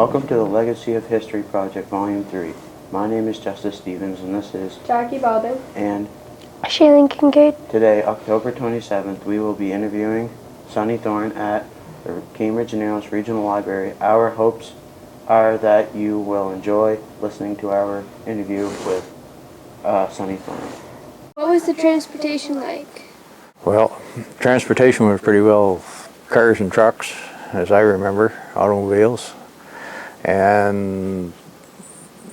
Welcome to the Legacy of History Project Volume 3. My name is Justice Stevens and this is Jackie Baldwin and Shaylin Kincaid. Today, October 27th, we will be interviewing Sonny Thorne at the Cambridge and Nails Regional Library. Our hopes are that you will enjoy listening to our interview with Sonny Thorne. What was the transportation like? Well, transportation was pretty well cars and trucks, as I remember, automobiles. And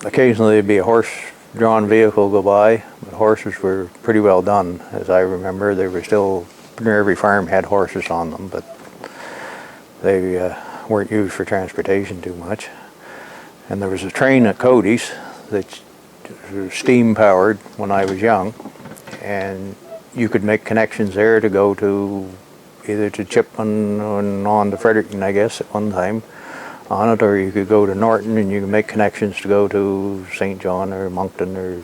occasionally there'd be a horse-drawn vehicle go by. The horses were pretty well done, as I remember. They were still, near every farm had horses on them, but they weren't used for transportation too much. And there was a train at Cody's that was steam-powered when I was young, and you could make connections there to go to either to Chipman and on to Fredericton, I guess, at one time on it, or you could go to Norton and you could make connections to go to St. John or Moncton or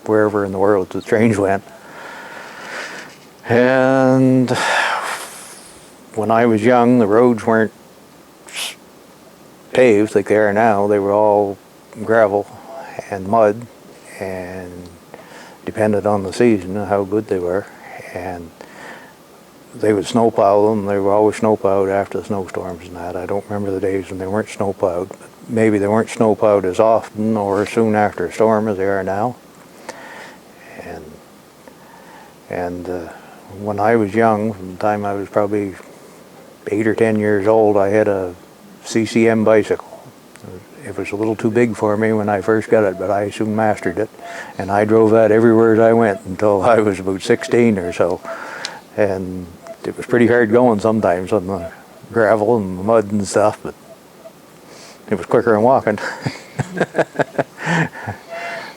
wherever in the world the trains went. And when I was young, the roads weren't paved like they are now. They were all gravel and mud, and depended on the season how good they were. And they would snowplow them. They were always snowplowed after the snowstorms and that. I don't remember the days when they weren't snowplowed. But maybe they weren't snowplowed as often or soon after a storm as they are now. And when I was young, from the time I was probably 8 or 10 years old, I had a CCM bicycle. It was a little too big for me when I first got it, but I soon mastered it. And I drove that everywhere I went until I was about 16 or so. And it was pretty hard going sometimes on the gravel and the mud and stuff, but it was quicker than walking.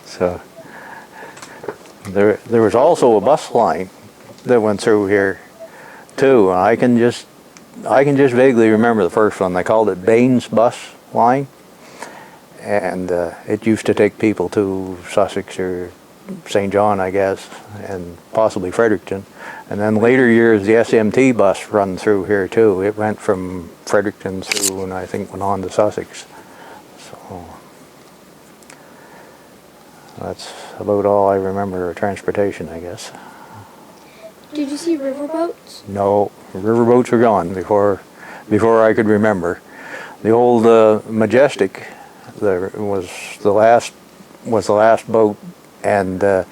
So there was also a bus line that went through here too. I can just vaguely remember the first one. They called it Baines Bus Line, and it used to take people to Sussex or St. John, I guess, and possibly Fredericton. And then later years, the SMT bus run through here too. It went from Fredericton through, and I think went on to Sussex. So that's about all I remember of transportation, I guess. Did you see riverboats? No, riverboats were gone before I could remember. The old Majestic was the last boat, and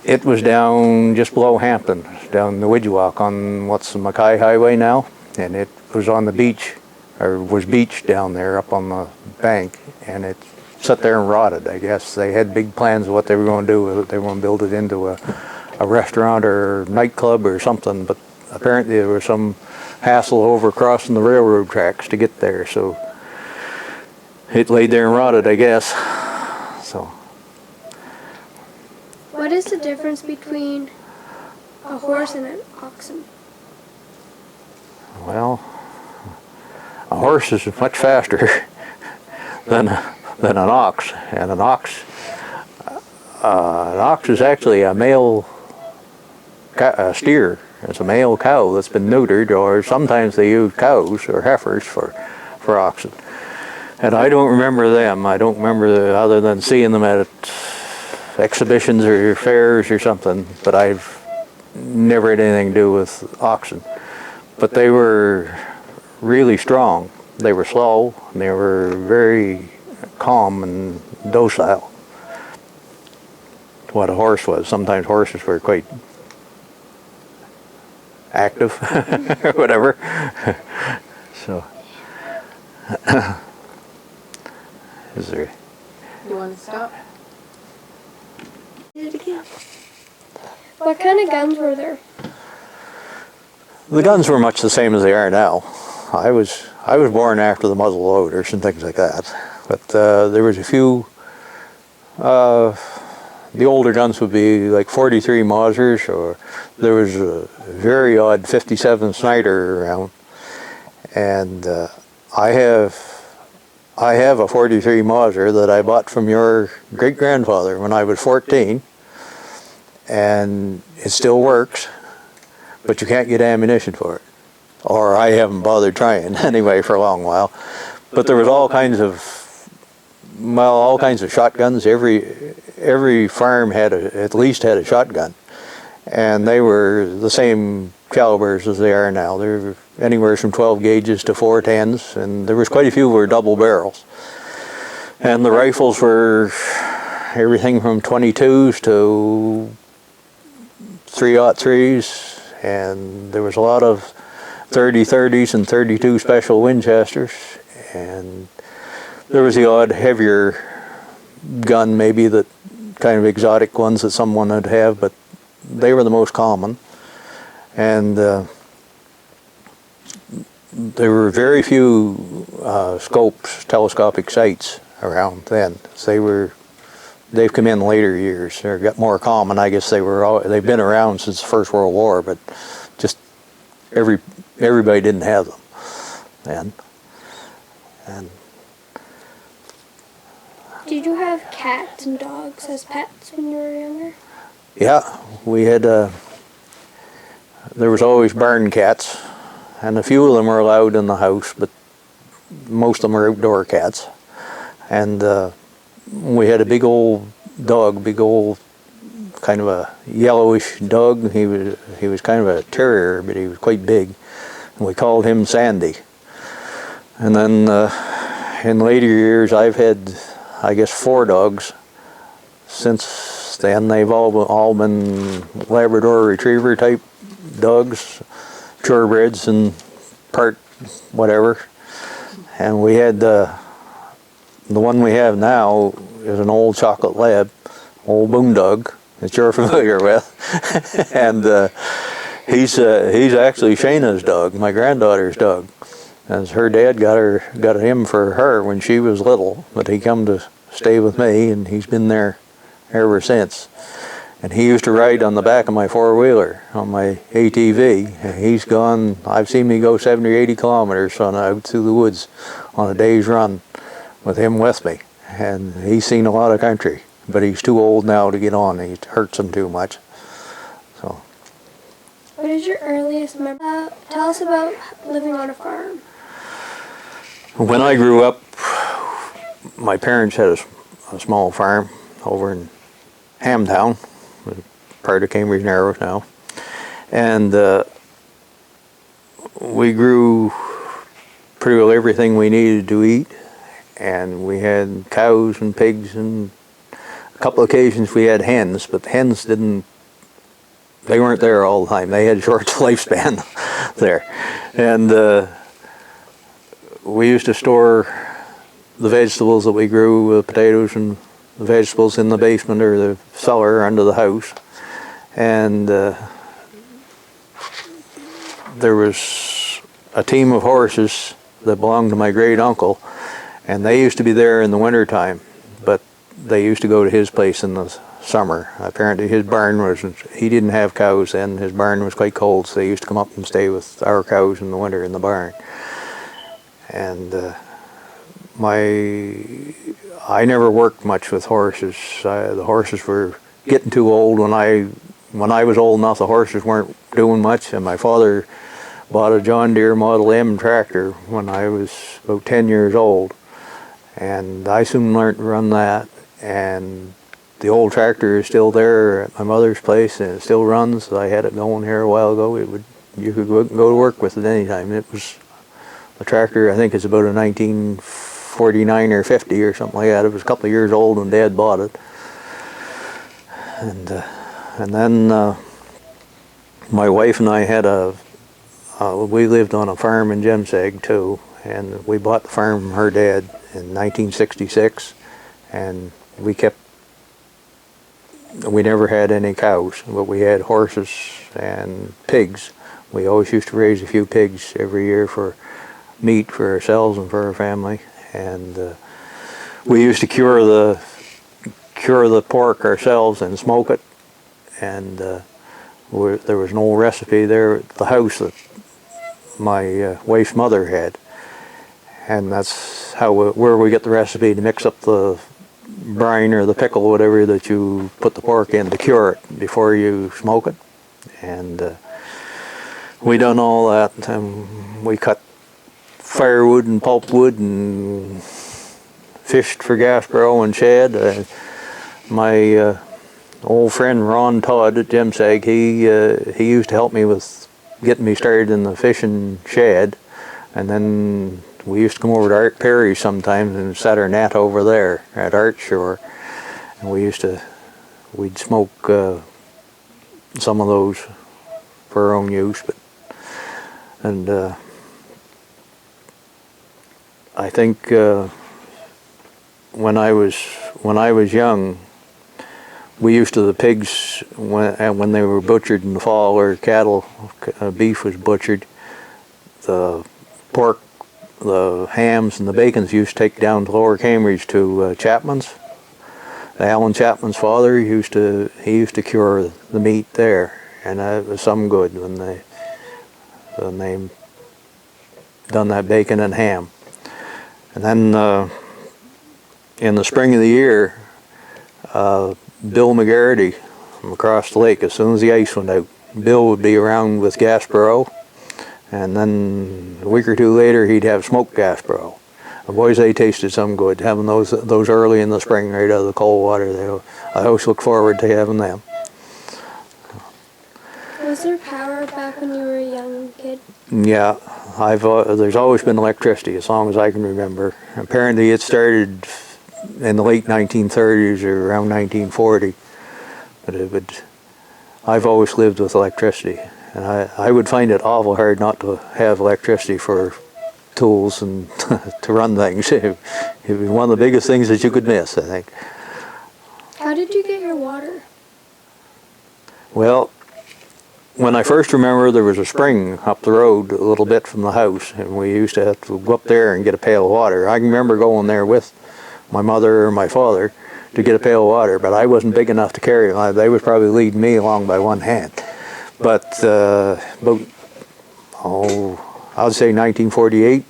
it was down just below Hampton, down the Widgewalk on what's the Mackay Highway now, and it was on the beach, or was beached down there up on the bank, and it sat there and rotted, I guess. They had big plans of what they were going to do with it. They were going to build it into a restaurant or nightclub or something, but apparently there was some hassle over crossing the railroad tracks to get there, so it laid there and rotted, I guess. So. What is the difference between a horse and an oxen? Well, a horse is much faster than an ox, and an ox is actually a male steer. It's a male cow that's been neutered, or sometimes they use cows or heifers for oxen. And I don't remember them. I don't remember other than seeing them at exhibitions or fairs or something, but I've never had anything to do with oxen. But they were really strong. They were slow, and they were very calm and docile. What a horse was. Sometimes horses were quite active or whatever. So is there? You want to stop? Did it again. What kind of guns were there? The guns were much the same as they are now. I was born after the muzzle loaders and things like that, but there was a few. The older guns would be like 43 Mausers, or there was a very odd 57 Snyder around, and I have a 43 Mauser that I bought from your great-grandfather when I was 14, and it still works, but you can't get ammunition for it. Or I haven't bothered trying anyway for a long while. But there was all kinds of shotguns. Every farm had at least had a shotgun, and they were the same calibers as they are now. They were anywhere from 12 gauges to 410s, and there was quite a few were double barrels. And the rifles were everything from 22s to 3-03s, and there was a lot of 30-30s and 32 special Winchesters, and there was the odd heavier gun, maybe that kind of exotic ones that someone would have, but they were the most common. And there were very few scopes, telescopic sights around then. They've come in later years. They got more common. I guess they've been around since the First World War, but just everybody didn't have them then. And Did you have cats and dogs as pets when you were younger? yeah, we had. There was always barn cats, and a few of them were allowed in the house, but most of them were outdoor cats. And we had a big old dog, kind of a yellowish dog. He was kind of a terrier, but he was quite big, and we called him Sandy. And then in later years, I've had, I guess, 4 dogs. Since then, they've all been Labrador Retriever type dogs, purebreds and part whatever. And we had the one we have now is an old chocolate lab, old boondog that you're familiar with. And he's actually Shayna's dog, my granddaughter's dog. As her dad got him for her when she was little, but he come to stay with me, and he's been there ever since. And he used to ride on the back of my 4-wheeler on my ATV. And he's gone. I've seen me go 70 or 80 kilometers out through the woods on a day's run with him with me. And he's seen a lot of country, but he's too old now to get on. He hurts him too much. So. What is your earliest memory? Tell us about living on a farm. When I grew up, my parents had a small farm over in Hamtown, part of Cambridge Narrows now, and we grew pretty well everything we needed to eat, and we had cows and pigs, and a couple of occasions we had hens, but hens they weren't there all the time. They had a short lifespan there, and we used to store the vegetables that we grew, potatoes and the vegetables, in the basement or the cellar under the house. And there was a team of horses that belonged to my great uncle, and they used to be there in the winter time, but they used to go to his place in the summer. Apparently his barn he didn't have cows then, his barn was quite cold, so they used to come up and stay with our cows in the winter in the barn. And I never worked much with horses. The horses were getting too old. When I was old enough, the horses weren't doing much, and my father bought a John Deere Model M tractor when I was about 10 years old, and I soon learned to run that. And the old tractor is still there at my mother's place, and it still runs. I had it going here a while ago. You could go to work with it anytime. It was a tractor, I think it's about a 1949 or 50 or something like that. It was a couple of years old when Dad bought it. And then my wife and I had we lived on a farm in Jemseg too, and we bought the farm from her dad in 1966, and we never had any cows, but we had horses and pigs. We always used to raise a few pigs every year for meat for ourselves and for our family, and we used to cure the pork ourselves and smoke it. And there was an old recipe there at the house that my wife's mother had, and that's where we get the recipe to mix up the brine or the pickle, whatever that you put the pork in to cure it before you smoke it. And we done all that, and we cut firewood and pulpwood and fished for Gasbro and shad. My old friend Ron Todd at Jimsag, he used to help me with getting me started in the fishing shad, and then we used to come over to Art Perry sometimes and set our net over there at Art Shore, and we'd smoke some of those for our own use. I think when I was young, we used to, the pigs, when they were butchered in the fall, or beef was butchered, the pork, the hams and the bacons used to take down to Lower Cambridge to Chapman's. Alan Chapman's father used to cure the meat there, and it was some good when they done that bacon and ham. And then in the spring of the year, Bill McGarity from across the lake, as soon as the ice went out, Bill would be around with Gasbro, and then a week or two later he'd have smoked Gasbro. The boys, they tasted some good, having those early in the spring right out of the cold water. I always look forward to having them. Was there power back when you were a young kid? Yeah, there's always been electricity as long as I can remember. Apparently it started in the late 1930s or around 1940, but I've always lived with electricity, and I would find it awful hard not to have electricity for tools and to run things. It was one of the biggest things that you could miss, I think. How did you get your water? Well, when I first remember, there was a spring up the road a little bit from the house, and we used to have to go up there and get a pail of water. I can remember going there with my mother or my father to get a pail of water, but I wasn't big enough to carry it. They was probably leading me along by one hand. But I'd say 1948,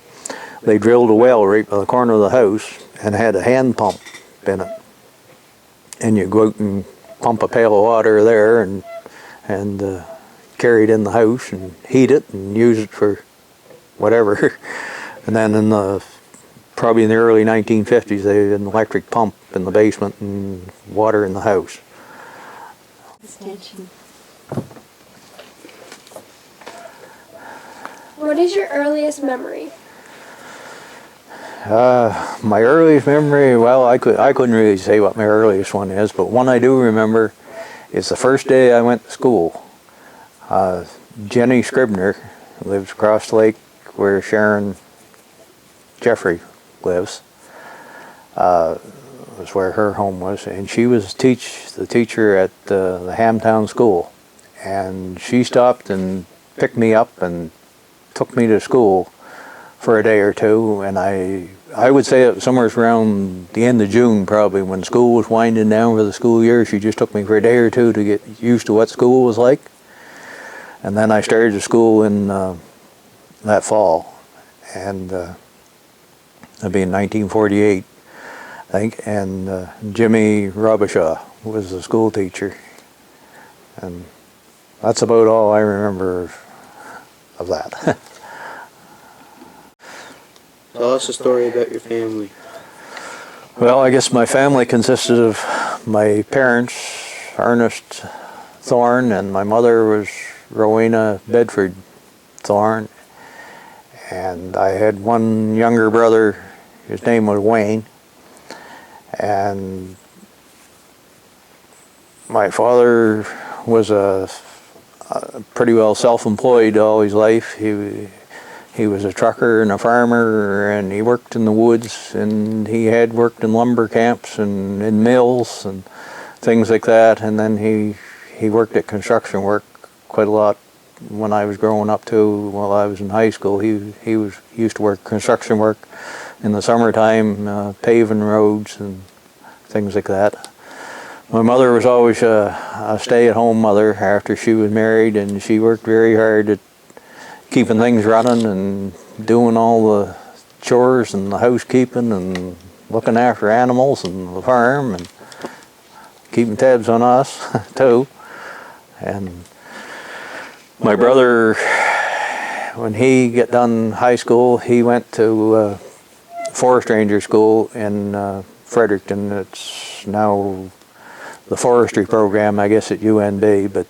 they drilled a well right by the corner of the house and had a hand pump in it. And you go out and pump a pail of water there and carry it in the house and heat it and use it for whatever. And then probably in the early 1950s, they had an electric pump in the basement and water in the house. What is your earliest memory? My earliest memory, well, I couldn't really say what my earliest one is, but one I do remember is the first day I went to school. Jenny Scribner lives across the lake where Sharon Jeffrey lives. Was where her home was, and she was the teacher at the Hamtown School, and she stopped and picked me up and took me to school for a day or two, and I would say it was somewhere around the end of June probably, when school was winding down for the school year. She just took me for a day or two to get used to what school was like, and then I started to school in that fall, and that'd be in 1948, I think, and Jimmy Robichaud was the school teacher, and that's about all I remember of that. Tell us a story about your family. Well, I guess my family consisted of my parents, Ernest Thorne, and my mother was Rowena Bedford Thorne, and I had one younger brother. His name was Wayne, and my father was a pretty well self-employed all his life. He was a trucker and a farmer, and he worked in the woods, and he had worked in lumber camps and in mills and things like that, and then he worked at construction work quite a lot when I was growing up too. While I was in high school, he used to work construction work in the summertime, paving roads and things like that. My mother was always a stay-at-home mother after she was married, and she worked very hard at keeping things running and doing all the chores and the housekeeping and looking after animals and the farm and keeping tabs on us too. And my brother when he got done high school, he went to forest ranger school in Fredericton. It's now the forestry program, I guess, at UNB, but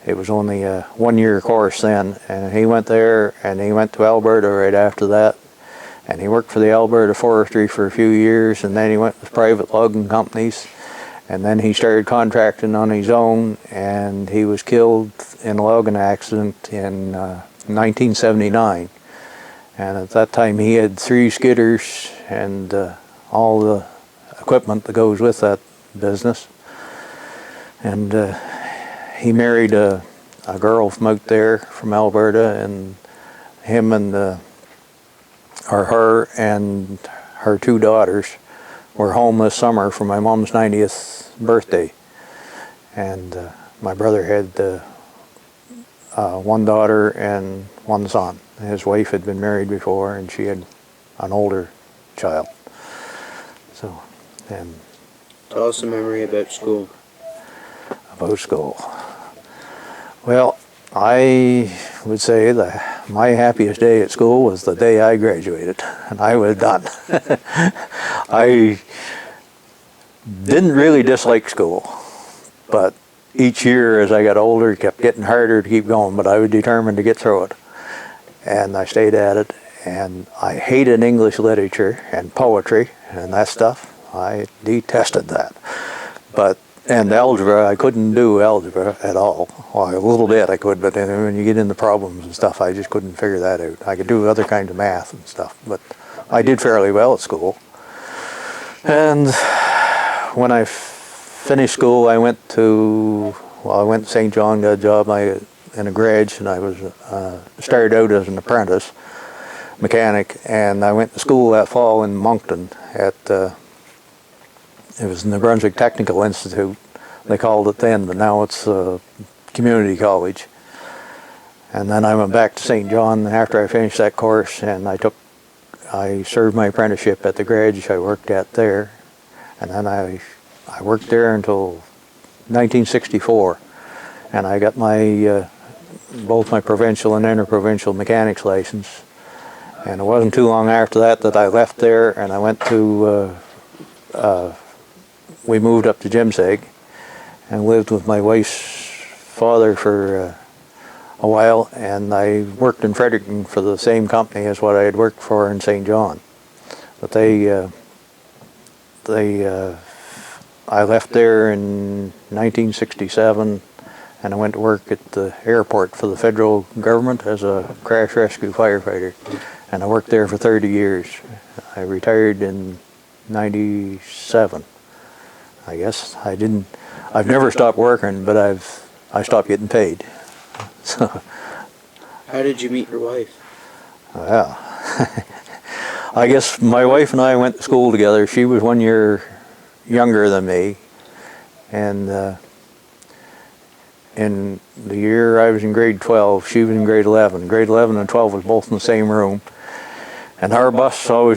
it was only a one-year course then. And he went there, and he went to Alberta right after that. And he worked for the Alberta Forestry for a few years, and then he went with private logging companies. And then he started contracting on his own, and he was killed in a logging accident in 1979. And at that time he had 3 skidders and all the equipment that goes with that business. And he married a girl from out there, from Alberta, and him and her and her 2 daughters were home this summer for my mom's 90th birthday. And my brother had 1 daughter and 1 son. His wife had been married before, and she had an older child. So, and Tell us a memory about school. about school. Well, I would say that my happiest day at school was the day I graduated and I was done. I didn't really dislike school, but each year as I got older it kept getting harder to keep going, but I was determined to get through it. And I stayed at it, and I hated English literature and poetry and that stuff. I detested that. And algebra, I couldn't do algebra at all. Well, a little bit I could, but then when you get into problems and stuff, I just couldn't figure that out. I could do other kinds of math and stuff, but I did fairly well at school. And when I finished school, I went to St. John, got a job in a garage, and I was started out as an apprentice mechanic, and I went to school that fall in Moncton at it was in the Brunswick Technical Institute. They called it then, but now it's a community college. And then I went back to St. John after I finished that course, and I served my apprenticeship at the garage I worked at there. And then I worked there until 1964, and I got my both my provincial and interprovincial mechanics license. And it wasn't too long after that I left there, and I went to we moved up to Jimseg and lived with my wife's father for a while, and I worked in Fredericton for the same company as what I had worked for in St. John. But I left there in 1967, and I went to work at the airport for the federal government as a crash rescue firefighter, and I worked there for 30 years. I retired in 97. I guess I've never stopped working, but I stopped getting paid. So. How did you meet your wife? Well, I guess my wife and I went to school together. She was 1 year younger than me, and in the year I was in grade 12, she was in grade 11. Grade 11 and 12 was both in the same room. And our bus always